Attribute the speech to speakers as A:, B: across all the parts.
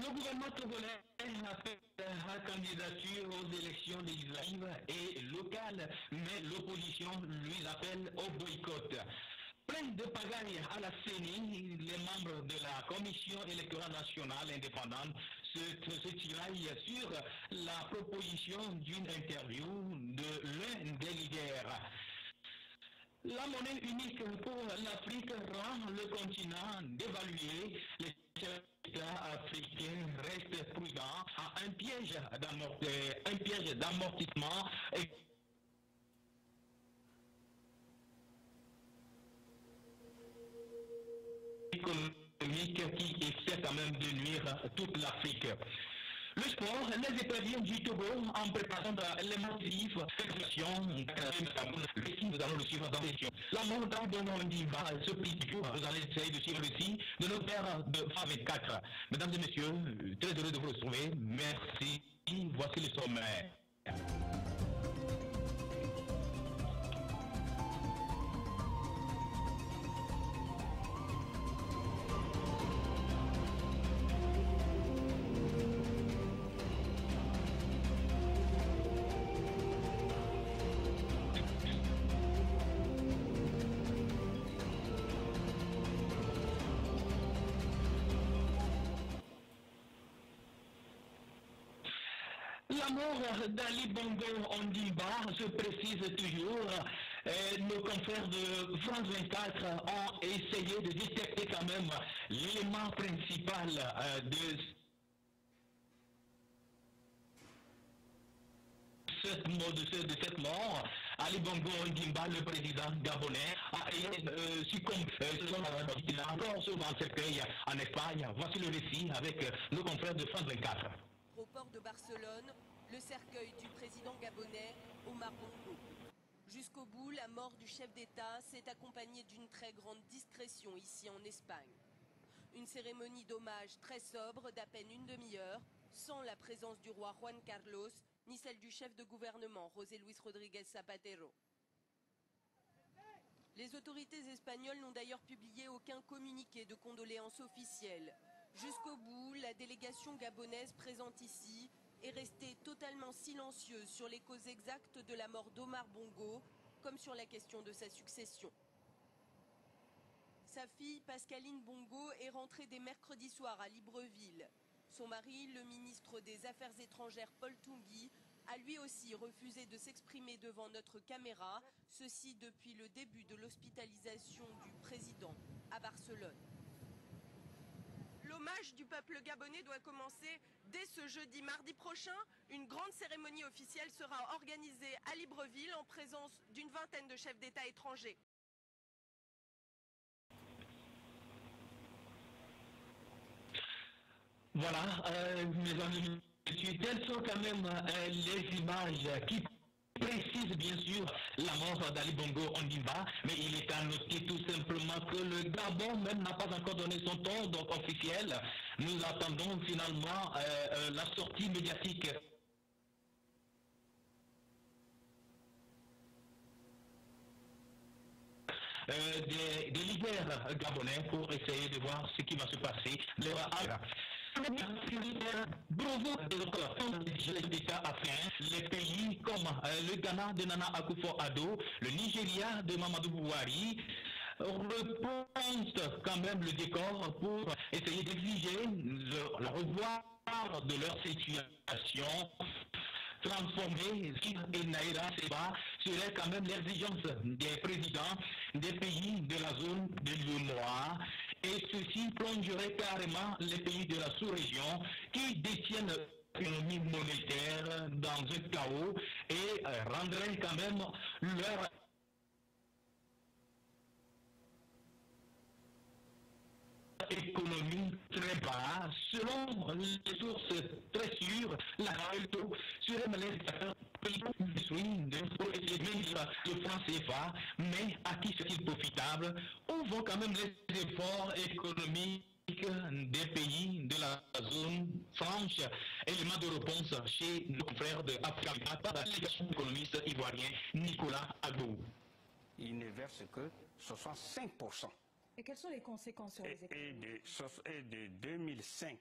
A: Le gouvernement togolais a fait la candidature aux élections législatives et locales, mais l'opposition lui appelle au boycott. Plein de pagaille à la CENI, les membres de la Commission électorale nationale indépendante se tiraillent sur la proposition d'une interview de l'un des leaders. La monnaie unique pour l'Afrique rend le continent dévalué. Les chefs d'État africains restent prudents à un piège d'amortissement économique qui essaie quand même de nuire à toute l'Afrique. Le sport, les éperviers du Togo en préparant les motifs d'expression, nous allons le suivre dans l'émission. La montagne de Mondiva se plie toujours. Vous allez essayer de suivre le signe de nos pères de FA24. Mesdames et messieurs, très heureux de vous retrouver. Merci. Voici le sommet. La mort d'Ali Bongo Ondimba se précise toujours. Nos confrères de France 24 ont essayé de détecter quand même l'élément principal de cette mort. Ali Bongo Ondimba, le président gabonais, a succombé. Il a encore souvent cercueil en Espagne. Voici le récit avec nos confrères de France 24.
B: Au port de Barcelone, le cercueil du président gabonais Omar Bongo. Jusqu'au bout, la mort du chef d'État s'est accompagnée d'une très grande discrétion ici en Espagne. Une cérémonie d'hommage très sobre d'à peine une demi-heure, sans la présence du roi Juan Carlos, ni celle du chef de gouvernement José Luis Rodríguez Zapatero. Les autorités espagnoles n'ont d'ailleurs publié aucun communiqué de condoléances officielles. Jusqu'au bout, la délégation gabonaise présente ici est restée totalement silencieuse sur les causes exactes de la mort d'Omar Bongo, comme sur la question de sa succession. Sa fille, Pascaline Bongo, est rentrée dès mercredi soir à Libreville. Son mari, le ministre des Affaires étrangères Paul Tungui, a lui aussi refusé de s'exprimer devant notre caméra, ceci depuis le début de l'hospitalisation du président à Barcelone. L'hommage du peuple gabonais doit commencer dès ce jeudi. Mardi prochain, une grande cérémonie officielle sera organisée à Libreville en présence d'une vingtaine de chefs d'État étrangers.
A: Voilà, mes amis, telles sont quand même les images qui précisent bien sûr la mort d'Ali Bongo Ondimba, mais il est à noter tout simplement que le Gabon même n'a pas encore donné son ton donc officiel. Nous attendons finalement la sortie médiatique des leaders gabonais pour essayer de voir ce qui va se passer. Les pays comme le Ghana de Nana Akufo-Addo, le Nigeria de Mamadou Bouhari repensent quand même le décor pour essayer d'exiger le revoir de leur situation transformer et Naïra Seba serait quand même l'exigence des présidents des pays de la zone de l'UEMOA et ceci plongerait carrément les pays de la sous-région qui détiennent l'économie monétaire dans un chaos et rendrait quand même leur économie très bas. Selon les sources très sûres, la réalité serait malheureusement de francs CFA, mais à qui c'est-il profitable? Où vont quand même les efforts économiques des pays de la zone franche? Élément de réponse chez nos frères de Africa par la délégation économiste ivoirien Nicolas Agbo.
C: Il ne verse que 65%.
D: Et quelles sont les conséquences sur les économies?
C: Et de 2005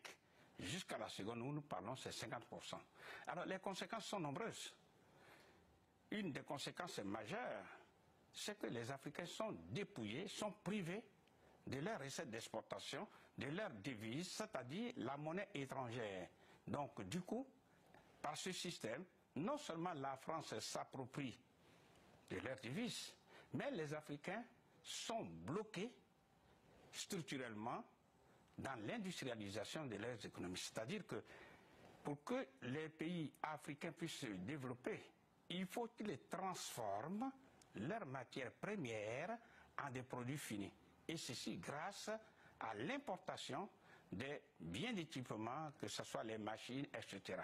C: jusqu'à la seconde où nous parlons, c'est 50%. Alors les conséquences sont nombreuses. Une des conséquences majeures, c'est que les Africains sont dépouillés, sont privés de leurs recettes d'exportation, de leurs devises, c'est-à-dire la monnaie étrangère. Donc du coup, par ce système, non seulement la France s'approprie de leurs devises, mais les Africains sont bloqués structurellement dans l'industrialisation de leurs économies. C'est-à-dire que pour que les pays africains puissent se développer, il faut qu'ils transforment leurs matières premières en des produits finis. Et ceci grâce à l'importation des biens d'équipement, que ce soit les machines, etc.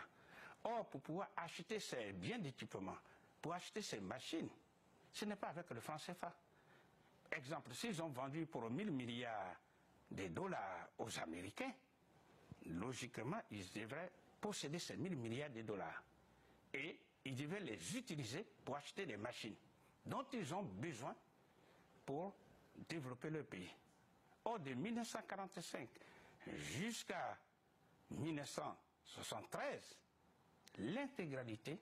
C: Or, pour pouvoir acheter ces biens d'équipement, pour acheter ces machines, ce n'est pas avec le franc CFA. Exemple, s'ils ont vendu pour 1000 milliards de dollars aux Américains, logiquement, ils devraient posséder ces 1000 milliards de dollars. Et ils devaient les utiliser pour acheter des machines dont ils ont besoin pour développer leur pays. Or, de 1945 jusqu'à 1973, l'intégralité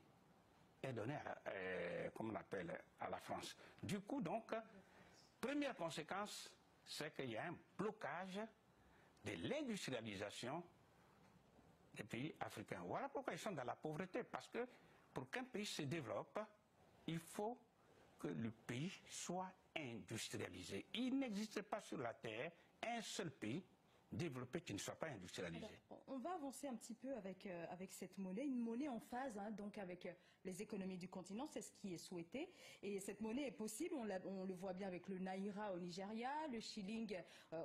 C: est donnée comme on appelle, à la France. Du coup, donc, première conséquence, c'est qu'il y a un blocage de l'industrialisation des pays africains. Voilà pourquoi ils sont dans la pauvreté, parce que pour qu'un pays se développe, il faut que le pays soit industrialisé. Il n'existe pas sur la Terre un seul pays développé qui ne soit pas industrialisé.
D: Alors, on va avancer un petit peu avec cette monnaie, une monnaie en phase donc avec les économies du continent, c'est ce qui est souhaité. Et cette monnaie est possible, on le voit bien avec le Naira au Nigeria, le shilling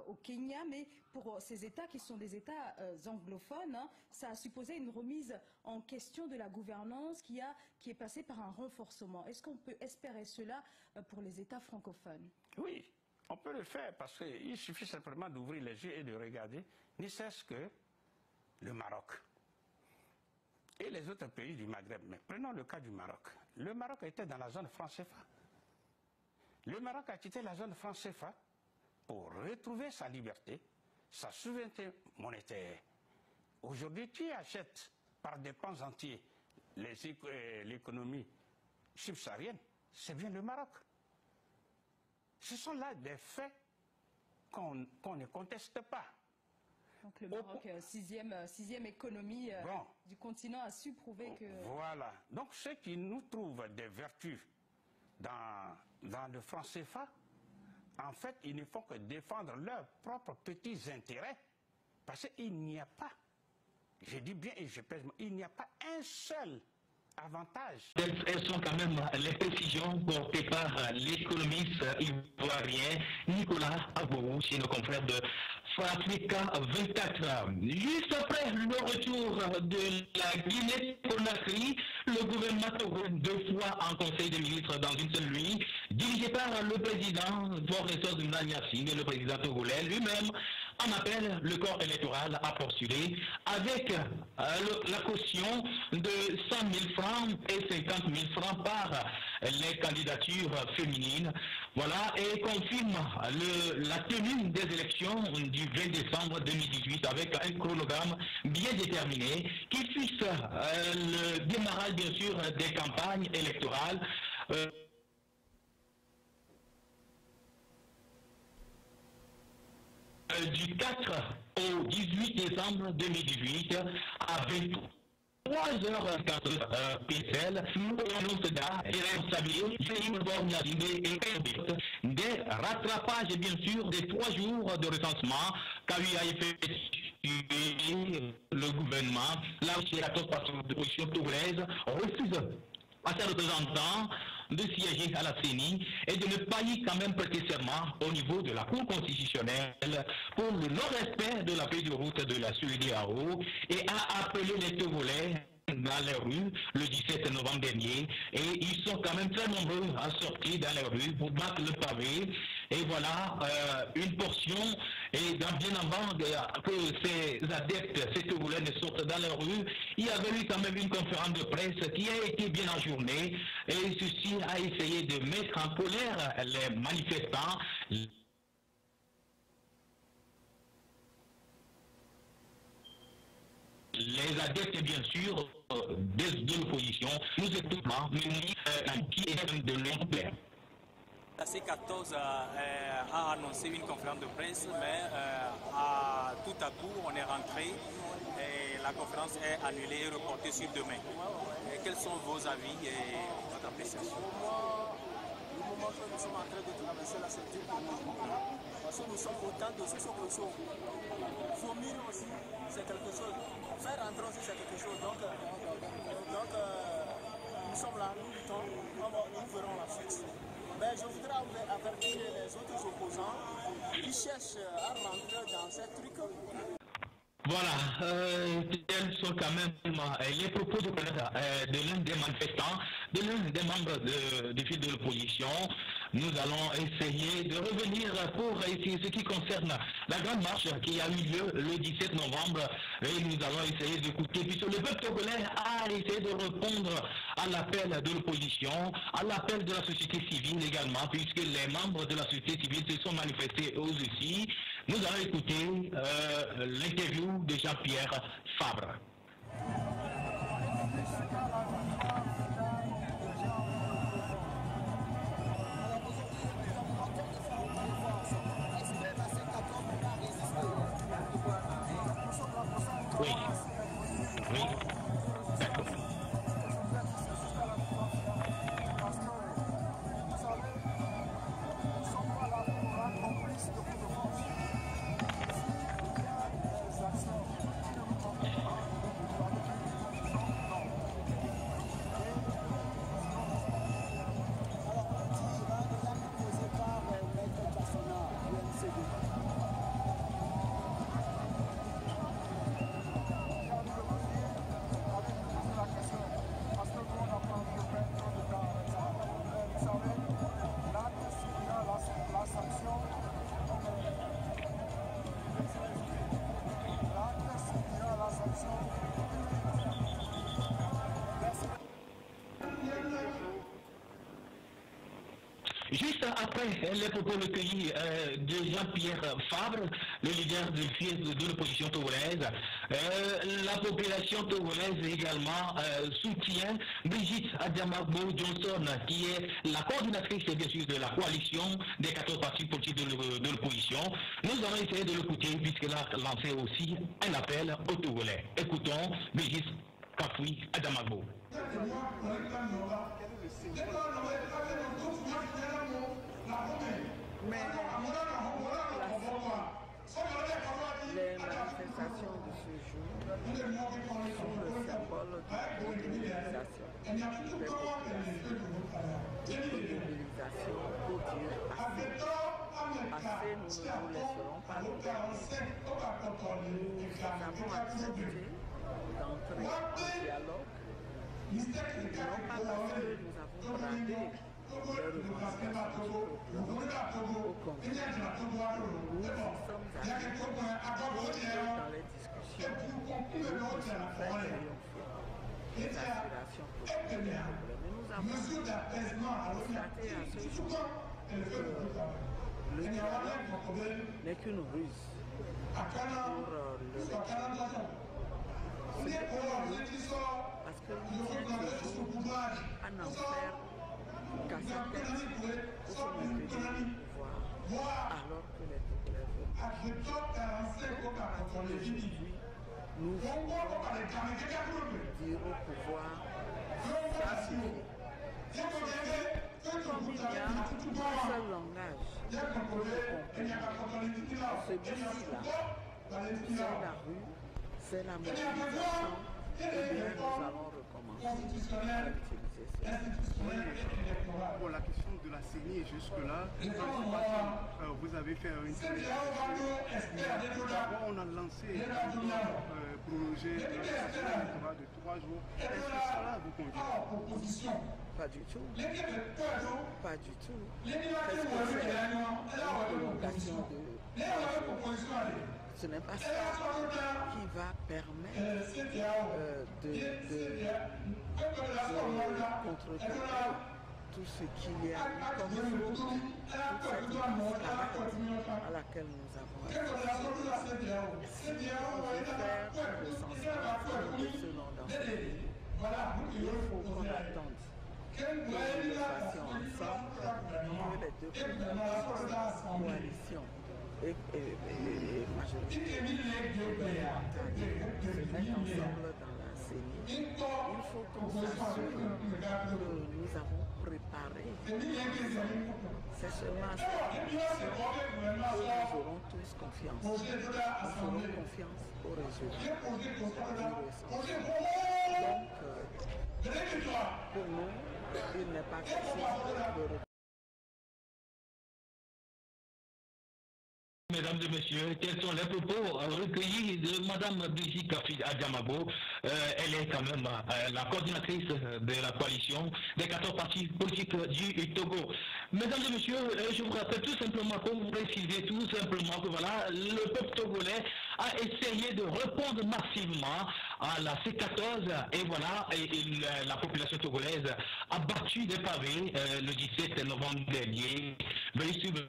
D: au Kenya, mais pour ces États qui sont des États anglophones, ça a supposé une remise en question de la gouvernance qui est passée par un renforcement. Est-ce qu'on peut espérer cela pour les États francophones?
C: Oui. On peut le faire parce qu'il suffit simplement d'ouvrir les yeux et de regarder, ne serait-ce que le Maroc et les autres pays du Maghreb. Mais prenons le cas du Maroc. Le Maroc était dans la zone franc CFA. Le Maroc a quitté la zone franc CFA pour retrouver sa liberté, sa souveraineté monétaire. Aujourd'hui, qui achète par des pans entiers l'économie subsaharienne? C'est bien le Maroc. Ce sont là des faits qu'on ne conteste pas.
D: Donc le Maroc, sixième économie du continent, a su prouver que...
C: Voilà. Donc ceux qui nous trouvent des vertus dans le franc CFA, en fait, ils ne font que défendre leurs propres petits intérêts. Parce qu'il n'y a pas, je dis bien et je pèse, il n'y a pas un seul avantage.
A: Elles sont quand même les précisions portées par l'économiste ivoirien Nicolas Agbourou chez nos confrères de Africa 24. Juste après le retour de la Guinée-Conakry, le gouvernement togolais 2 fois en conseil des ministres dans une seule nuit, dirigé par le président Faure Gnassingbé et le président togolais lui-même, en appel le corps électoral à postuler avec la caution de 100 000 francs et 50 000 francs par les candidatures féminines. Voilà, et confirme la tenue des élections du 20 décembre 2018 avec un chronogramme bien déterminé qui fixe le démarrage bien sûr des campagnes électorales. Du 4 au 18 décembre 2018 à 23h04 PSL, nous annonce des rattrapages bien sûr des 3 jours de recensement qu'a eu à effectuer le gouvernement. Là aussi la opposition togolaise refuse à ses représentants de siéger à la CENI et de ne pas y quand même prêter serment au niveau de la Cour constitutionnelle pour le non-respect de la feuille de route de la CEDEAO et a appelé les Togolais dans les rues le 17 novembre dernier et ils sont quand même très nombreux à sortir dans les rues pour battre le pavé et voilà une portion et bien avant que ces adeptes, ces Togolais ne sortent dans les rues, il y avait eu quand même une conférence de presse qui a été bien ajournée et ceci a essayé de mettre en colère les manifestants. les adeptes, bien sûr, de l'opposition, nous écoutons, mais qui est de long terme.
E: La C14 a annoncé une conférence de presse, mais tout à coup, on est rentré et la conférence est annulée et reportée sur demain. Et quels sont vos avis et votre appréciation?
F: Le moment que nous sommes en train de traverser la ceinture parce que nous sommes autant de ceux que sont. Vomir aussi, c'est quelque chose. Faire rentrer aussi, c'est quelque chose. Donc nous sommes là, nous luttons, nous verrons la suite. Mais je voudrais avertir les autres opposants qui cherchent à rentrer dans ces trucs.
A: Voilà, tels sont quand même les propos de l'un des manifestants, de l'un des membres du fil de l'opposition. Nous allons essayer de revenir pour ce qui concerne la grande marche qui a eu lieu le 17 novembre et nous allons essayer d'écouter, puisque le peuple togolais a essayé de répondre à l'appel de l'opposition, à l'appel de la société civile également, puisque les membres de la société civile se sont manifestés eux aussi. Nous allons écouter l'interview de Jean-Pierre Fabre. Oui. Oui. D'accord. Juste après les propos recueillis de Jean-Pierre Fabre, le leader de l'opposition togolaise, la population togolaise également soutient Brigitte Adjamagbo Johnson, qui est la coordinatrice bien sûr de la coalition des 14 partis politiques de l'opposition. Nous allons essayer de l'écouter puisqu'elle a lancé aussi un appel aux Togolais. Écoutons Brigitte Adjamagbo.
G: Mais les manifestations de ce jour sont le symbole de mobilisation des populations. De mobilisation pour dire assez, nous ne nous laisserons pas gouverner. Nous avons accepté d'entrer en dialogue, non pas parce que nous avons bradé les revendications du peuple. Au contraire, nous y sommes allés dans les discussions et nous puissions faire triompher les aspirations populaires. Mais nous avons constaté à ce jour que le dialogue n'est qu'une ruse pour le régime. Ce n'est qu'une ruse parce que nous tiennent toujours à n'en faire qu'à sa tête pour se maintenir au pouvoir alors que les Togolais veulent. Aujourd'hui, nous voulons dire au pouvoir ça suffit. Comme il y a un seul langage pour se comprendre, celui-ci-là, c'est la rue, c'est la mobilisation, et bien nous allons recommencer à utiliser ça.
H: Pour la question de la CENI, jusque-là, vous avez fait une d'abord, on a lancé prolonger le de 3 jours. Est-ce que cela vous convient?
G: Pas du tout. Pas du tout. Qu'est-ce que c'est une prolongation de 3 jours? Ce n'est pas ça qui va permettre de contrecarrer tout ce qu'il y a eu comme faute, toute cette escalade à laquelle nous avons assisté. Si on veut faire le sens de ce nom d'enseignement, il faut qu'on attende que nous le fassions ensemble, que les deux coalitions et majorité se mettent ensemble dans la CENI. Il faut qu'on s'assure que nous avons préparé. C'est seulement à cette condition que nous aurons tous confiance. Nous ferons confiance aux résultats du recensement. Donc, pour nous, il n'est pas question de...
A: Mesdames et messieurs, quels sont les propos recueillis de Mme Brigitte Adjamabo. Elle est quand même la coordinatrice de la coalition des 14 partis politiques du Togo. Mesdames et messieurs, je vous rappelle tout simplement, pour vous préciser tout simplement que voilà, le peuple togolais a essayé de répondre massivement à la C14 et voilà, la population togolaise a battu des pavés le 17 novembre dernier. Veuillez suivre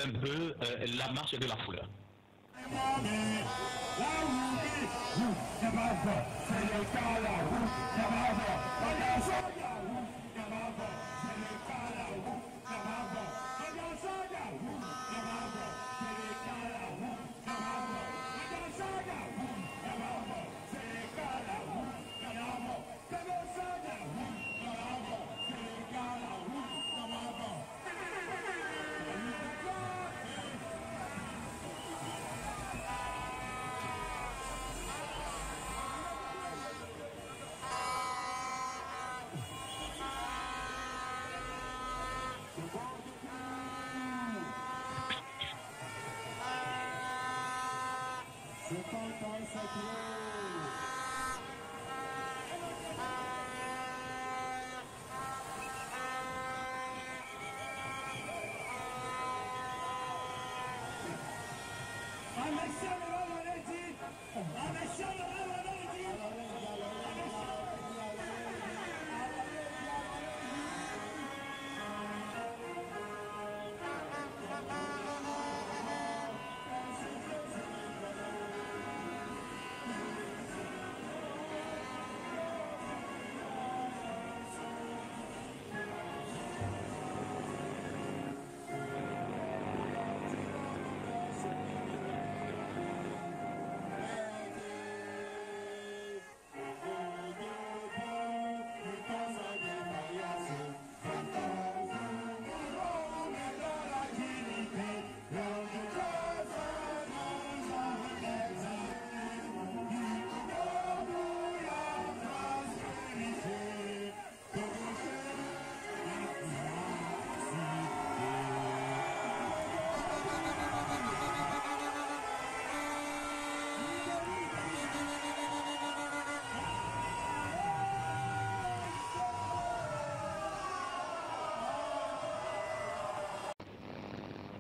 A: un peu la marche de la foule.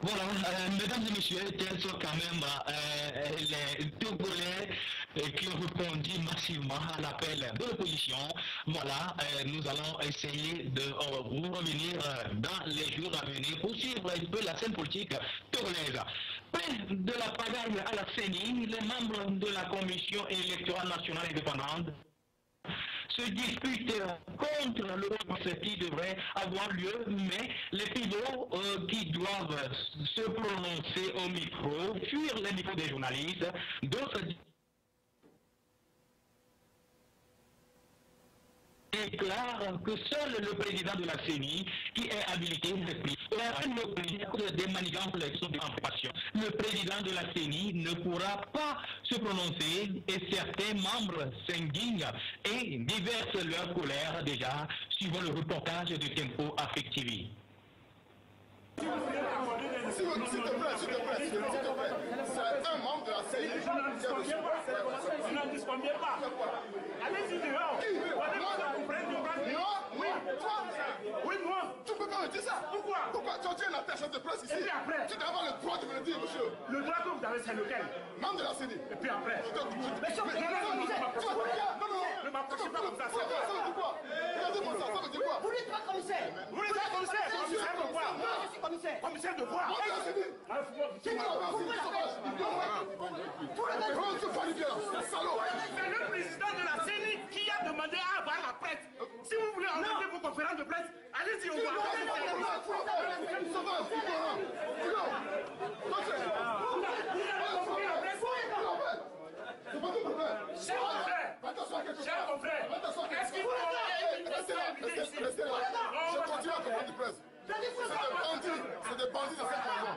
A: Voilà, mesdames et messieurs, tels sont quand même les Togolais qui ont répondu massivement à l'appel de l'opposition. Voilà, nous allons essayer de revenir dans les jours à venir pour suivre un peu la scène politique togolaise. Près de la pagaille à la CENI, les membres de la Commission électorale nationale indépendante se disputent contre le procès qui devrait avoir lieu, mais les pilotes qui doivent se prononcer au micro, fuir les micros des journalistes, d'autres déclare que seul le président de la CENI, qui est habilité, des manigances sont en préparation. Le président de la CENI ne pourra pas se prononcer et certains membres s'indignent et déversent leur colère déjà, suivant le reportage de Tempo Afrique TV.
I: S'il te plaît. C'est un membre de la CENI. Je n'en disconviens pas. Allez-y dehors. Oui, moi. Tu peux pas me dire ça. Pourquoi? Tu as une attache de presse ici. Et puis après. Tu dois avoir le droit de me le dire, monsieur. Le droit que vous avez, c'est lequel? Membre de la CENI. Et puis après. Non. Ne m'approchez pas comme ça. Ça veut dire quoi? Regardez-moi ça, ça veut dire quoi? Vous n'êtes pas commissaire. Vous n'êtes pas
J: je suis commissaire.
I: Commissaire de quoi?
J: C'est
I: le président de la CENI qui a demandé à avoir la presse. Si vous voulez organiser vos conférences de presse, allez-y au revoir. Cher confrère, est-ce qu'il faut
J: Restez là. Je continue à conférence de presse. C'est des bandits dans cette maison.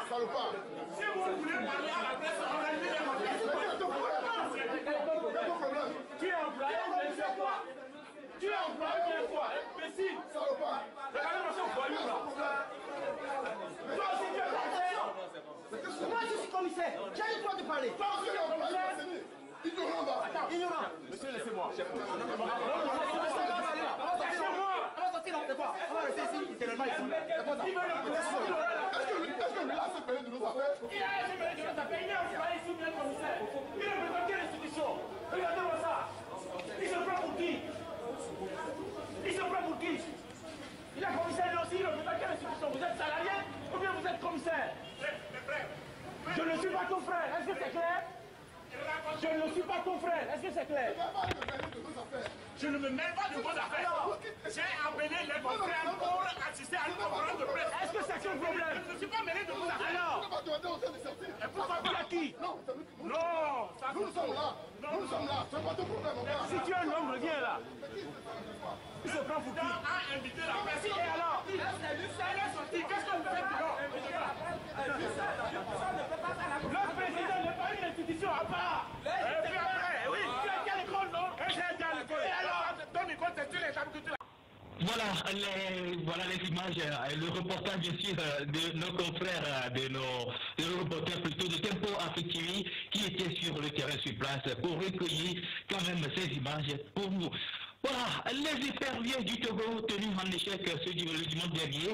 J: Salopard.
I: Si vous voulez parler à la presse, organisez les
J: Tu es employé une seule fois. Tu es employé une fois. Imbécile. Salopard. Regardez-moi ce voyou là. Toi aussi tu es commissaire. Moi je suis commissaire. J'ai le droit de parler. Toi aussi tu es commissaire. Ignorant va. Ignorant. Monsieur, laissez-moi. Laissez-moi. On va sortir dans le quoi. On va rester ici. C'est le mal. Est-ce que lui a assez payé de nos affaires? Il a assez payé de nos affaires. Il est employé ici, bien commissaire. Il est président de quelle institution? Regardez-moi ça. Il se prend pour qui? Il se prend pour qui? Il est commissaire lui aussi. Il est président de quelle institution? Vous êtes salarié ou bien vous êtes commissaire? Je ne suis pas ton frère. Est-ce que c'est clair? Je ne suis pas ton frère, est-ce que c'est clair?
I: Je ne me mêle pas de vos affaires. J'ai appelé les confrères pour assister à une conférence de presse.
J: Est-ce que c'est un problème?
I: Je ne suis pas mêlé de vos affaires.
J: Alors,
I: et pourquoi vous à qui?
J: Non,
I: nous sommes là.
J: Nous sommes là. C'est pas ton problème, mon gars. Si tu es un homme, reviens là. Il se prend pour qui?
I: A invité la presse.
J: Et alors?
I: Elle est sortie. Qu'est-ce que vous faites dehors?
J: Le président n'est pas une institution à part.
I: Et puis après, oui.
J: Tu as quelle école, non?
I: J'ai été à l'école. Et alors, ton école, c'est tu les gens que tu l'as.
A: Voilà les images, le reportage bien sûr de nos confrères, de nos reporters plutôt de Tempo Afrique TV qui étaient sur le terrain sur place pour recueillir quand même ces images pour nous. Voilà, les éperviers du Togo tenus en échec le dimanche dernier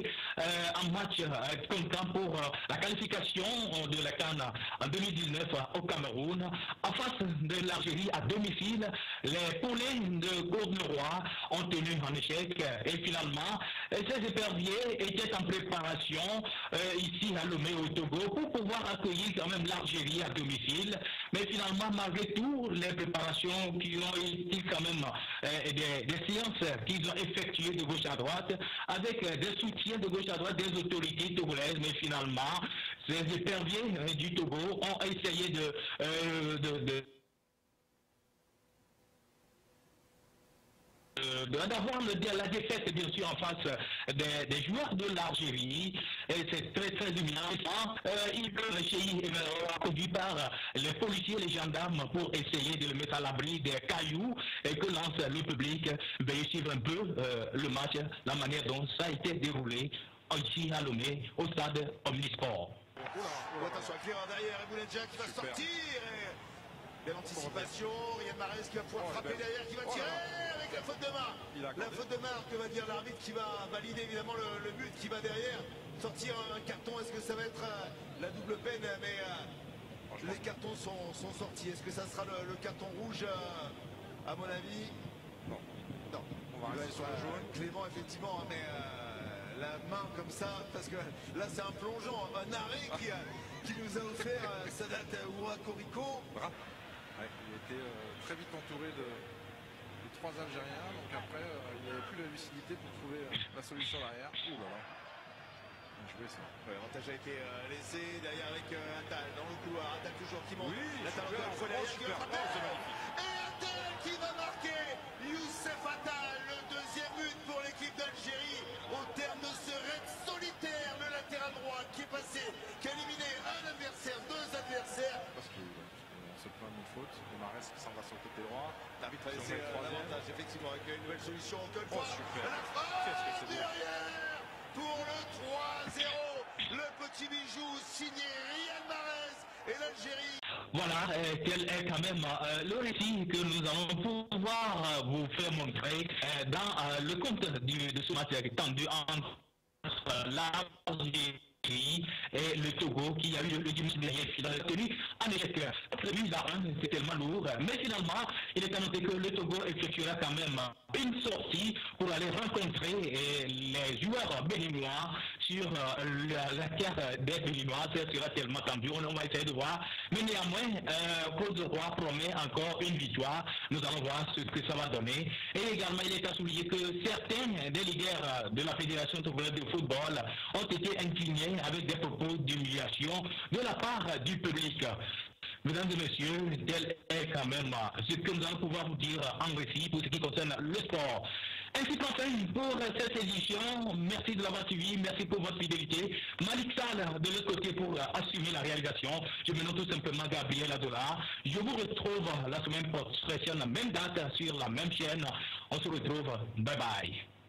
A: en match comptant pour la qualification de la CAN en 2019 au Cameroun. En face de l'Algérie à domicile, les poulets de Courneroy ont tenu en échec et finalement ces éperviers étaient en préparation ici à Lomé au Togo pour pouvoir accueillir quand même l'Algérie à domicile. Mais finalement, malgré tout, les préparations qui ont été quand même des séances qu'ils ont effectuées de gauche à droite, avec des soutiens de gauche à droite des autorités togolaises, mais finalement, ces éperviers du Togo ont essayé d'avoir la défaite bien sûr en face des joueurs de l'Algérie, et c'est très humiliant. Ils peuvent conduits par les policiers et les gendarmes pour essayer de le mettre à l'abri des cailloux et que lance le public, suivre un peu le match, la manière dont ça a été déroulé ici à Lomé au stade Omnisport.
K: Attention, Clément derrière, et Boulendja qui va sortir. Belle anticipation, Riyad Mahrez qui va pouvoir frapper derrière, qui va tirer avec la faute de main. La faute de main que va dire l'arbitre qui va valider évidemment le but qui va derrière. Sortir un carton, est-ce que ça va être la double peine? Mais les cartons sont sortis. Est-ce que ça sera le carton rouge à mon avis? Non. On va rester sur le jaune. Clément effectivement, mais la main comme ça, parce que là c'est un plongeon, un arrêt qui nous a offert Sadat Ouakoriko.
L: Ouais, il était très vite entouré de trois Algériens, donc après il n'avait plus la lucidité pour trouver la solution derrière. Ouh là là, bien joué ça.
K: L'avantage a été laissé derrière avec Attal dans le couloir. Attal toujours qui monte.
L: Oui,
K: Attal encore une fois derrière. Et Attal qui va marquer. Youssef Attal, le deuxième but pour l'équipe d'Algérie au terme de ce raid solitaire. Le latéral droit qui est passé, qui a éliminé un adversaire, deux adversaires.
L: Parce que se plaint d'une faute, et Mahrez qui s'en va sur le côté droit.
K: L'arbitre a laissé l'avantage effectivement avec une nouvelle solution encore une fois.
L: Super.
K: Qu'est-ce que c'est derrière pour le 3-0. Le petit bijou signé Riyad Mahrez et l'Algérie.
A: Voilà, quel est quand même le récit que nous allons pouvoir vous faire montrer dans le compte de ce match tendu entre l'Algérie pays et le Togo qui a eu le dimanche dernier final tenu en échec. 4 buts à 1, c'est tellement lourd. Mais finalement, il est à noter que le Togo effectuera quand même une sortie pour aller rencontrer les joueurs béninois sur la terre des Béninois. Ça sera tellement tendu, on va essayer de voir. Mais néanmoins, Claude Roy promet encore une victoire. Nous allons voir ce que ça va donner. Et également, il est à souligner que certains des leaders de la Fédération togolaise de football ont été indignés avec des propos d'humiliation de la part du public. Mesdames et messieurs, tel est quand même ce que nous allons pouvoir vous dire en récit pour ce qui concerne le sport. Ainsi qu'enfin pour cette édition, merci de l'avoir suivi, merci pour votre fidélité. Malik Sall de l'autre côté pour assumer la réalisation. Je me nomme tout simplement Gabriel Adola. Je vous retrouve la semaine prochaine, même date sur la même chaîne. On se retrouve. Bye bye.